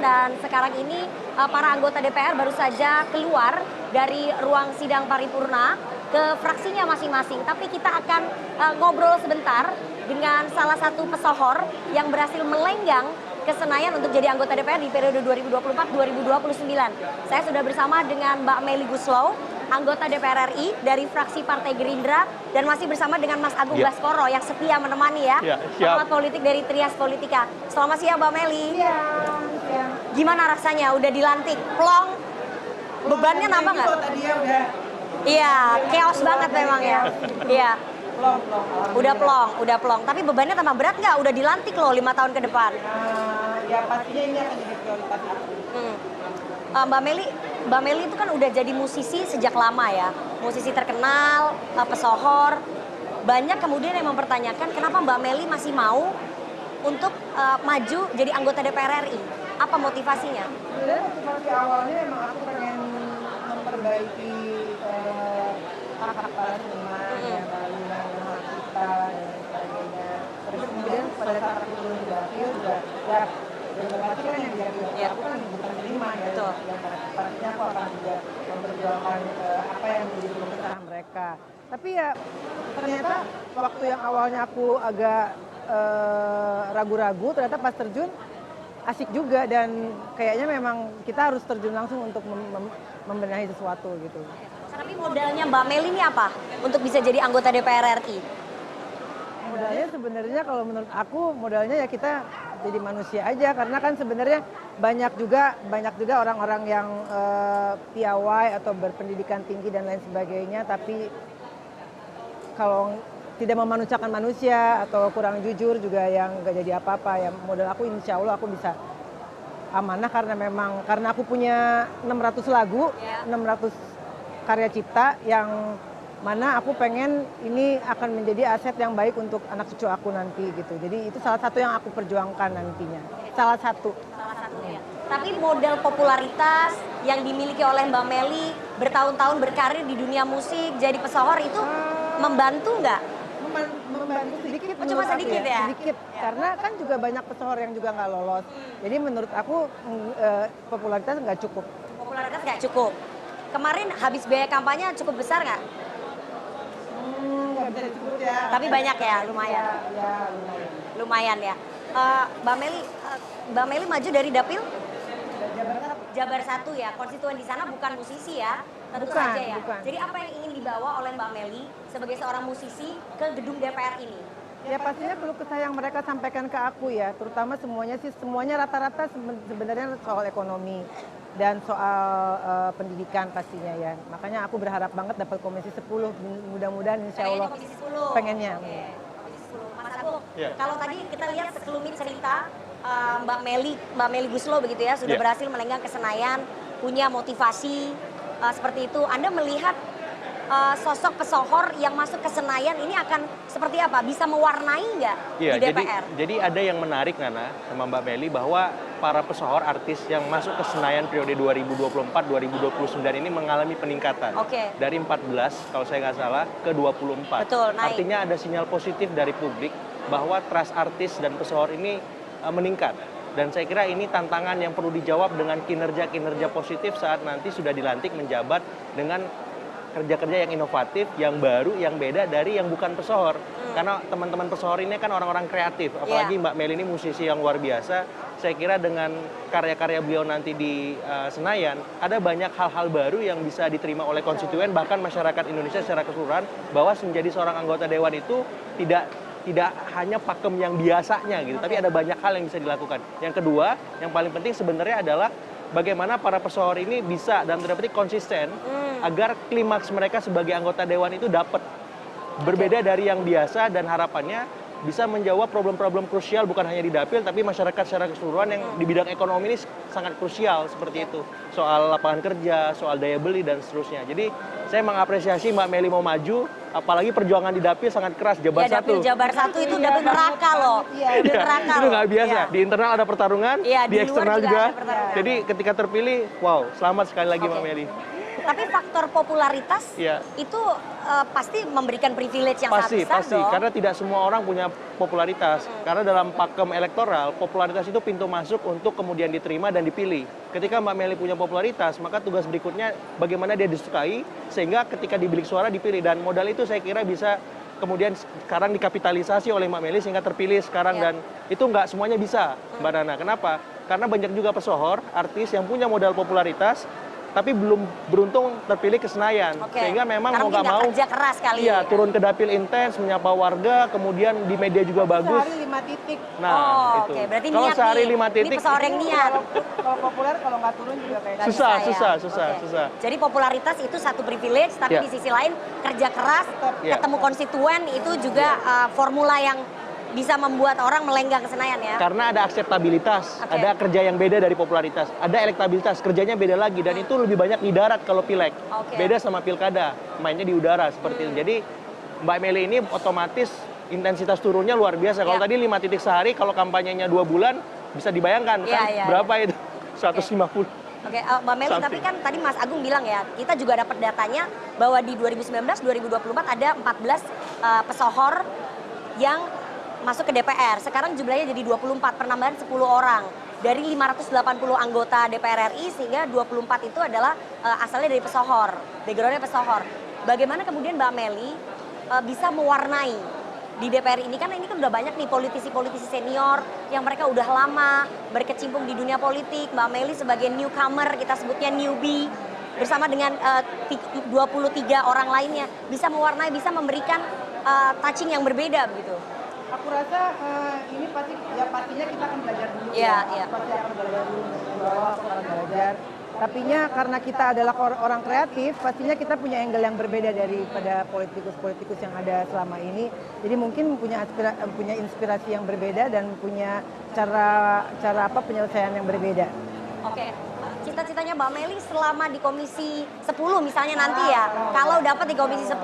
Dan sekarang ini para anggota DPR baru saja keluar dari ruang sidang paripurna ke fraksinya masing-masing. Tapi kita akan ngobrol sebentar dengan salah satu pesohor yang berhasil melenggang ke Senayan untuk jadi anggota DPR di periode 2024-2029. Saya sudah bersama dengan Mbak Melly Goeslaw, anggota DPR RI dari fraksi Partai Gerindra, dan masih bersama dengan Mas Agung Baskoro yang setia menemani pengamat politik dari Trias Politika. Selamat siang Mbak Melly. Gimana rasanya udah dilantik? Plong? Bebannya nambah nggak? Iya, chaos banget memang ya. Iya. Udah plong. Tapi bebannya tambah berat nggak? Udah dilantik loh 5 tahun ke depan. Ya pastinya ini akan jadi prioritas aku. Mbak Melly itu kan udah jadi musisi sejak lama ya. Musisi terkenal, pesohor. Banyak kemudian yang mempertanyakan kenapa Mbak Melly masih mau untuk maju jadi anggota DPR RI. Apa motivasinya? Sebenarnya motivasi awalnya emang aku pengen memperbaiki hak-hak para seniman, melalui hak kita dan sebagainya. Terus kemudian pada saat aku turun di dapil juga ya demokrasi kan yang jadi aku kan bukan seniman ya. Betul. Pastinya aku akan juga memperjuangkan apa yang menjadi kebutuhan mereka. Tapi ya ternyata waktu yang awalnya aku agak ragu-ragu, ternyata pas terjun asik juga dan kayaknya memang kita harus terjun langsung untuk membenahi sesuatu gitu. Tapi modalnya Mbak Melly ini apa untuk bisa jadi anggota DPR RI? Modalnya sebenarnya kalau menurut aku modalnya ya kita jadi manusia aja, karena kan sebenarnya banyak juga orang-orang yang piawai atau berpendidikan tinggi dan lain sebagainya, tapi kalau tidak memanusiakan manusia atau kurang jujur juga yang gak jadi apa-apa. Ya modal aku insya Allah aku bisa amanah karena aku punya 600 lagu, 600 karya cipta yang mana aku pengen ini akan menjadi aset yang baik untuk anak cucu aku nanti gitu. Jadi itu salah satu yang aku perjuangkan nantinya. Salah satu ya. Tapi modal popularitas yang dimiliki oleh Mbak Melly bertahun-tahun berkarir di dunia musik, jadi pesohor itu membantu nggak? Membantu sedikit. Cuma sedikit ya? Sedikit, karena kan juga banyak pesohor yang juga nggak lolos. Jadi menurut aku popularitas nggak cukup. Popularitas nggak cukup. Kemarin habis biaya kampanye cukup besar nggak? Nggak bisa disebut ya. Tapi banyak ya, lumayan. Ya, lumayan. Lumayan ya. Mbak Melly maju dari dapil? Jabar 1 ya. Konstituen di sana bukan musisi ya, tentu saja ya. Bukan. Jadi apa yang ingin dibawa oleh Mbak Melly sebagai seorang musisi ke gedung DPR ini? Ya pastinya keluh kesah yang mereka sampaikan ke aku ya, terutama semuanya rata-rata sebenarnya soal ekonomi dan soal pendidikan pastinya ya. Makanya aku berharap banget dapat komisi 10, mudah-mudahan insya Allah komisi 10. pengennya. Oke, komisi 10. Mas Agung, kalau tadi kita lihat sekelumit cerita Mbak Melly Goeslaw begitu ya, sudah berhasil melenggang ke Senayan, punya motivasi seperti itu. Anda melihat sosok pesohor yang masuk ke Senayan ini akan seperti apa? Bisa mewarnai nggak di DPR? Jadi ada yang menarik Nana sama Mbak Melly bahwa para pesohor artis yang masuk ke Senayan periode 2024-2029 ini mengalami peningkatan. Dari 14 kalau saya nggak salah ke 24. Betul, naik. Artinya ada sinyal positif dari publik bahwa trust artis dan pesohor ini meningkat. Dan saya kira ini tantangan yang perlu dijawab dengan kinerja-kinerja positif saat nanti sudah dilantik menjabat dengan kerja-kerja yang inovatif, yang baru, yang beda dari yang bukan pesohor. Karena teman-teman pesohor ini kan orang-orang kreatif, apalagi Mbak Melly ini musisi yang luar biasa. Saya kira dengan karya-karya beliau nanti di Senayan, ada banyak hal-hal baru yang bisa diterima oleh konstituen, bahkan masyarakat Indonesia secara keseluruhan, bahwa menjadi seorang anggota dewan itu tidak hanya pakem yang biasanya gitu, tapi ada banyak hal yang bisa dilakukan. Yang kedua, yang paling penting sebenarnya adalah bagaimana para pesohor ini bisa dan terdapat konsisten agar klimaks mereka sebagai anggota dewan itu dapat berbeda dari yang biasa, dan harapannya bisa menjawab problem-problem krusial bukan hanya di dapil tapi masyarakat secara keseluruhan yang di bidang ekonomi ini sangat krusial seperti itu, soal lapangan kerja, soal daya beli dan seterusnya. Jadi saya mengapresiasi Mbak Melly mau maju, apalagi perjuangan di dapil sangat keras. Jabar 1. Dapil Jabar 1 itu dapil neraka loh. Dapil neraka itu nggak biasa. Di internal ada pertarungan, di eksternal juga. ada pertarungan. Jadi ketika terpilih, wow, selamat sekali lagi Mbak Melly. Tapi faktor popularitas Iya. itu pasti memberikan privilege yang sangat besar Pasti, dong. karena tidak semua orang punya popularitas. Karena dalam pakem elektoral, popularitas itu pintu masuk untuk kemudian diterima dan dipilih. Ketika Mbak Meli punya popularitas, maka tugas berikutnya bagaimana dia disukai, sehingga ketika di bilik suara dipilih. Dan modal itu saya kira bisa kemudian sekarang dikapitalisasi oleh Mbak Meli sehingga terpilih sekarang. Ya. Dan itu nggak semuanya bisa, Mbak Nana. Kenapa? Karena banyak juga pesohor, artis yang punya modal popularitas, tapi belum beruntung terpilih ke Senayan. Oke. Sehingga memang Karena mau nggak mungkin mau, kerja keras kali. iya, turun ke dapil intens, menyapa warga, kemudian di media juga bagus. Sehari 5 titik. Nah, Oh, itu. oke. Berarti Kalau niat sehari nih. 5 Ini titik, pesohor yang niat. Kalau populer kalau nggak turun juga kayak Nggak Susah, bisa ya. susah. Oke. Jadi popularitas itu satu privilege, tapi Ya. di sisi lain kerja keras, Ya. ketemu konstituen itu juga formula yang bisa membuat orang melenggang ke Senayan ya. karena ada akseptabilitas, Oke. ada kerja yang beda dari popularitas, ada elektabilitas, kerjanya beda lagi, dan itu lebih banyak di darat kalau pileg. Oke. Beda sama pilkada, mainnya di udara seperti itu. Jadi Mbak Meli ini otomatis intensitas turunnya luar biasa. Kalau Ya. tadi 5 titik sehari, kalau kampanyenya 2 bulan, bisa dibayangkan Ya, kan ya, berapa itu? 150. Oke, Mbak Meli, Something. tapi kan tadi Mas Agung bilang ya, kita juga dapat datanya bahwa di 2019-2024 ada 14 pesohor yang masuk ke DPR. Sekarang jumlahnya jadi 24, penambahan 10 orang. Dari 580 anggota DPR RI, sehingga 24 itu adalah asalnya dari pesohor, backgroundnya pesohor. Bagaimana kemudian Mbak Meli bisa mewarnai di DPR ini, karena ini kan udah banyak nih politisi-politisi senior yang mereka udah lama berkecimpung di dunia politik. Mbak Meli sebagai newcomer, kita sebutnya newbie, bersama dengan 23 orang lainnya, bisa mewarnai, bisa memberikan touching yang berbeda begitu. Aku rasa ini pastinya kita akan belajar dulu. Iya, iya. Pasti akan belajar dulu dari bawah, aku akan belajar. Tapinya karena kita adalah orang kreatif, pastinya kita punya angle yang berbeda daripada politikus-politikus yang ada selama ini. Jadi mungkin punya inspirasi yang berbeda dan punya cara penyelesaian yang berbeda. Oke, cita-citanya Mbak Meli selama di Komisi 10 misalnya nanti ya, kalau dapat di Komisi 10,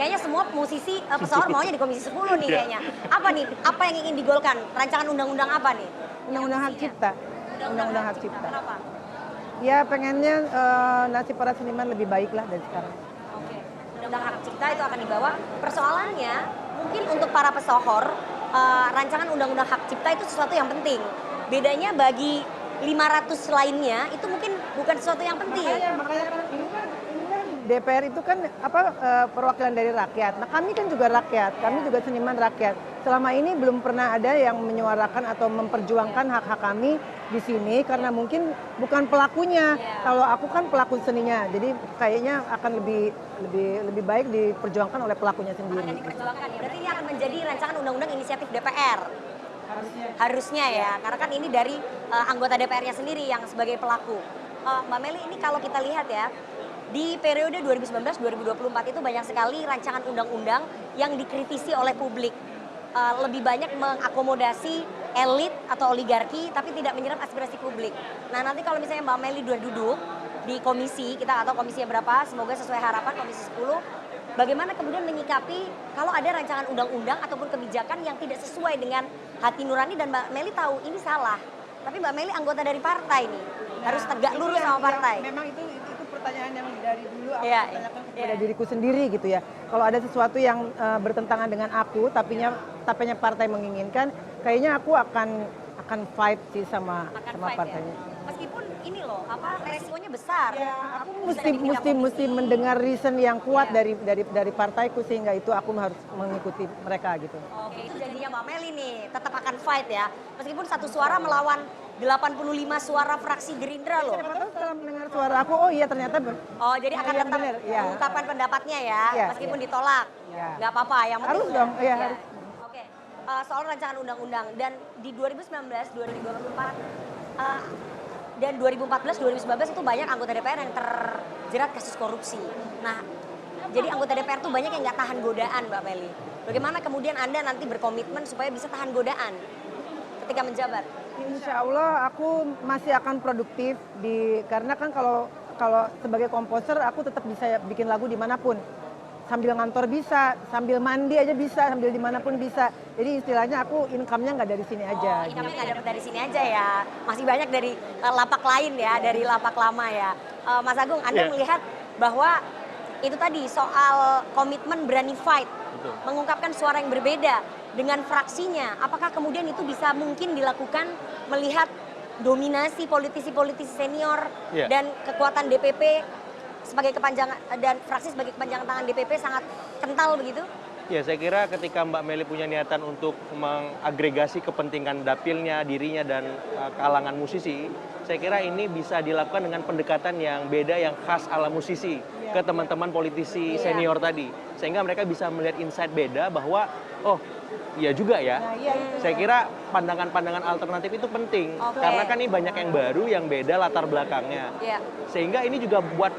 kayaknya semua musisi pesohor maunya di Komisi 10 nih kayaknya. Apa nih? Apa yang ingin digolkan? Rancangan undang-undang apa nih? Undang-undang hak cipta. Undang-undang hak cipta. Kenapa? Ya pengennya nasib para seniman lebih baik lah dari sekarang. Oke, undang-undang hak cipta itu akan dibawa. Persoalannya mungkin untuk para pesohor, rancangan undang-undang hak cipta itu sesuatu yang penting. Bedanya bagi 500 lainnya itu mungkin bukan sesuatu yang penting. Makanya kan ini kan DPR itu kan perwakilan dari rakyat. Nah kami kan juga rakyat, kami juga seniman rakyat. Selama ini belum pernah ada yang menyuarakan atau memperjuangkan hak-hak kami di sini karena mungkin bukan pelakunya. Kalau aku kan pelaku seninya, jadi kayaknya akan lebih baik diperjuangkan oleh pelakunya Akan sendiri. diperjuangkan ya. Berarti ini akan menjadi rancangan undang-undang inisiatif DPR. Harusnya ya, karena kan ini dari anggota DPR-nya sendiri yang sebagai pelaku. Mbak Meli, ini kalau kita lihat ya, di periode 2019-2024 itu banyak sekali rancangan undang-undang yang dikritisi oleh publik. Lebih banyak mengakomodasi elit atau oligarki, tapi tidak menyerap aspirasi publik. Nah nanti kalau misalnya Mbak Meli duduk di komisi, kita nggak tahu komisinya berapa, semoga sesuai harapan komisi 10, bagaimana kemudian menyikapi kalau ada rancangan undang-undang ataupun kebijakan yang tidak sesuai dengan hati nurani dan Mbak Meli tahu ini salah. Tapi Mbak Meli anggota dari partai nih, harus tegak lurus sama partai. Memang itu pertanyaan yang dari dulu aku Iya, tanyakan iya. kepada diriku sendiri gitu ya. Kalau ada sesuatu yang bertentangan dengan aku, tapinya partai menginginkan, kayaknya aku akan fight sih sama Fight partainya. ya. Meskipun ini loh, resikonya besar. Ya, aku Bisa dipindah mesti komisi. mendengar reason yang kuat Iya. dari partaiku sehingga itu aku harus mengikuti mereka gitu. Oke, itu janjinya Mbak Meli nih, tetap akan fight ya. Meskipun satu suara melawan 85 suara fraksi Gerindra loh. Siapa tahu setelah mendengar suara aku, oh iya ternyata Oh, jadi akan yang tetap benar, iya. mengungkapkan pendapatnya ya, Iya, meskipun iya. ditolak. Iya. Nggak apa-apa, yang penting Harus dong, iya, Iya. harus. Oke, soal rancangan undang-undang dan di 2019, 2024 dan 2014, 2019 itu banyak anggota DPR yang terjerat kasus korupsi. Nah, jadi anggota DPR tuh banyak yang nggak tahan godaan, Mbak Meli. Bagaimana kemudian Anda nanti berkomitmen supaya bisa tahan godaan ketika menjabat? Insya Allah aku masih akan produktif karena kan kalau sebagai komposer aku tetap bisa bikin lagu dimanapun. Sambil ngantor bisa, sambil mandi aja bisa, sambil dimanapun bisa. Jadi istilahnya aku income-nya nggak dari sini aja. Oh, income-nya nggak dapat dari sini aja ya. Masih banyak dari lapak lain ya, dari lapak lama ya. Mas Agung, Anda Iya. melihat bahwa itu tadi soal komitmen berani fight, Betul. mengungkapkan suara yang berbeda dengan fraksinya. Apakah kemudian itu bisa mungkin dilakukan melihat dominasi politisi-politisi senior Iya. dan kekuatan DPP sebagai kepanjangan dan fraksi sebagai kepanjangan tangan DPP sangat kental begitu? Ya, saya kira ketika Mbak Meli punya niatan untuk mengagregasi kepentingan dapilnya, dirinya, dan kalangan musisi, saya kira ini bisa dilakukan dengan pendekatan yang beda, yang khas ala musisi ke teman-teman politisi Iya. senior tadi. Sehingga mereka bisa melihat insight beda bahwa, oh iya juga ya. Nah, iya itu. Saya kira pandangan-pandangan alternatif itu penting. Oke. Karena kan ini banyak yang baru, yang beda latar belakangnya. Ya. Sehingga ini juga buat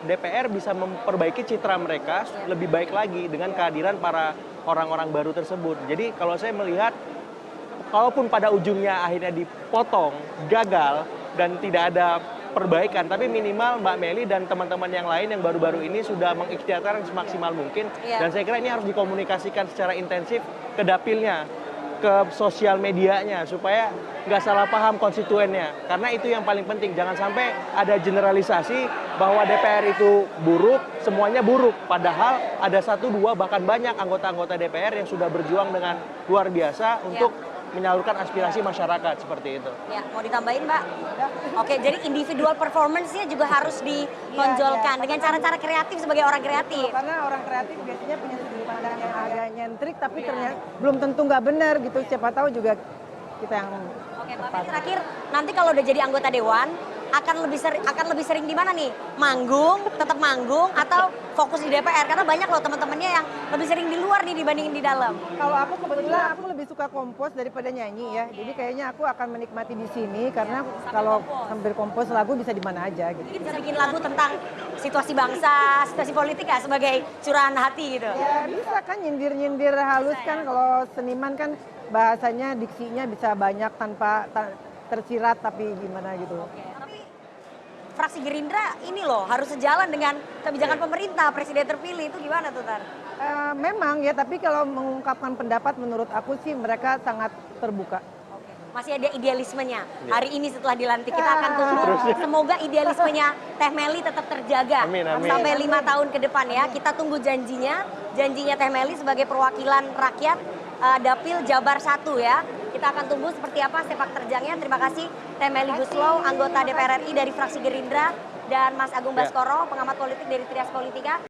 DPR bisa memperbaiki citra mereka lebih baik lagi dengan kehadiran para orang-orang baru tersebut. Jadi kalau saya melihat, kalaupun pada ujungnya akhirnya dipotong, gagal, dan tidak ada perbaikan, tapi minimal Mbak Meli dan teman-teman yang lain yang baru-baru ini sudah mengikhtiarkan semaksimal mungkin. Iya. Dan saya kira ini harus dikomunikasikan secara intensif ke dapilnya, ke sosial medianya, supaya nggak salah paham konstituennya. Karena itu yang paling penting, jangan sampai ada generalisasi bahwa DPR itu buruk, semuanya buruk. Padahal ada 1, 2, bahkan banyak anggota-anggota DPR yang sudah berjuang dengan luar biasa untuk menyalurkan aspirasi masyarakat, seperti itu. Ya, mau ditambahin Mbak? Oke, jadi individual performance-nya juga harus ditonjolkan dengan cara-cara kreatif sebagai orang kreatif. Karena orang kreatif biasanya punya sudut pandang yang agak nyentrik, tapi ternyata belum tentu nggak benar gitu. Siapa tahu juga kita yang Oke, Mbak Meli, terakhir nanti kalau udah jadi anggota dewan akan lebih sering di mana nih? Manggung, tetap manggung atau fokus di DPR? Karena banyak loh teman-temannya yang lebih sering di luar nih dibandingin di dalam. Kalau aku kebetulan aku lebih suka kompos daripada nyanyi ya. Jadi kayaknya aku akan menikmati di sini karena kalau hampir kompos lagu bisa di mana aja gitu. Mungkin bisa bikin lagu tentang situasi bangsa, situasi politik ya sebagai curahan hati gitu. Ya bisa kan nyindir-nyindir halus kan, kalau seniman kan bahasanya, diksinya bisa banyak tanpa tersirat tapi gimana gitu. Tapi fraksi Gerindra ini loh harus sejalan dengan kebijakan pemerintah, presiden terpilih, itu gimana tuh Tar? Memang ya, tapi kalau mengungkapkan pendapat menurut aku sih mereka sangat terbuka. Masih ada idealismenya. Hari ini setelah dilantik kita akan tunggu. Semoga idealismenya Teh Meli tetap terjaga Amin, amin. sampai 5 tahun ke depan ya. Kita tunggu janjinya Teh Meli sebagai perwakilan rakyat Dapil Jabar 1 ya. Kita akan tunggu seperti apa sepak terjangnya. Terima kasih Teh Meli Guslow, anggota DPR RI dari fraksi Gerindra, dan Mas Agung Baskoro, pengamat politik dari Trias Politika.